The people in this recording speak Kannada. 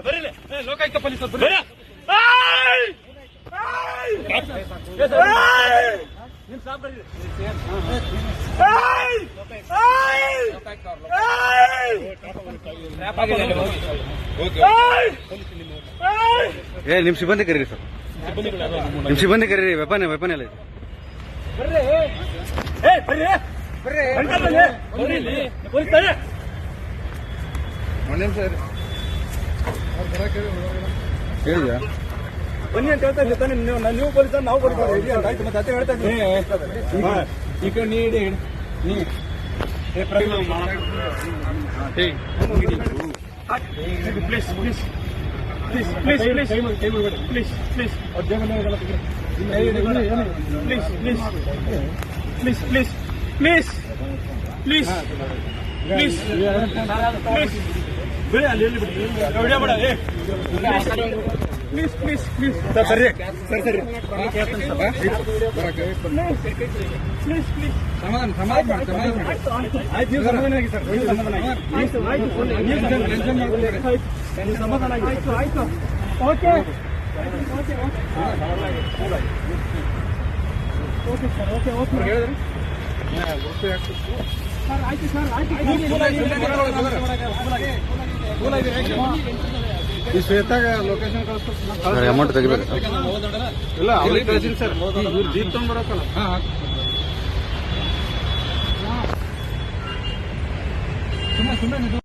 ಬರೀ ಲೋಕಾಯುಕ್ತ ಪೊಲೀಸರು ನಿಮ್ ಸಾಬ್ ಬರ್ರಿ. ನಿಮ್ ಸಿಬ್ಬಂದಿ ಕರೀರಿ ಸರ್, ನಿಮ್ ಸಿಬ್ಬಂದಿ ಕರೀರಿ. ವೆಪನ್ ಎಲ್ಲ ಇದೆ. ಹೇಳಿದ್ಯಾ ಬನ್ನಿ ಅಂತ ಹೇಳ್ತಾ ಇದ್ದಾನೆ. ನೀವು ಪೊಲೀಸ್ ನಾವು ಪೊಲೀಸ್ ಆಯ್ತು. ಮತ್ತೆ ಅದೇ ಹೇಳ್ತಾ ಇದ್ದೀನಿ. ಈ ಕಡೆ ನೀಡಿ please please please please please please please please please please please please please ಬಿಡಿ, ಅಲ್ಲಿ ಎಲ್ಲಿ ಬಿಡಿ, ವಿಡಿಯೋ ಮಾಡ. ಪ್ಲೀಸ್ ಪ್ಲೀಸ್ ಪ್ಲೀಸ್ ಸರ್, ಸರಿ ಸರ್, ಸರಿ ಪ್ಲೀಸ್ ಪ್ಲೀಸ್ ಸಮಾಧಾನ ಆಯ್ತು. ನೀವು ಸಮಾಧಾನ ಆಗಿ ಸರ್, ಸಮಾಧಾನ ಆಗಿ. ಆಯ್ತು ಆಯ್ತು, okay okay okay sir, okay okay ಹೇಳಿದ್ರಿ ಸರ್. ಆಯ್ತು ಸರ್, ಆಯ್ತು. ಈ ಶ್ವೇತಾಗ ಲೊಕೇಶನ್ ಕಳಿಸ್ತಾರೆ. ಅಮೌಂಟ್ ತೆಗಿಬೇಕು ಇಲ್ಲ, ಅವ್ರಿಗೆ ಕಳಿಸಿನಿ ಸರ್. ಇವ್ರು ಜೀಪ್ ತಗೊಂಡ್ಬರತ್ತಲ್ಲ. ಸುಮ್ಮನೆ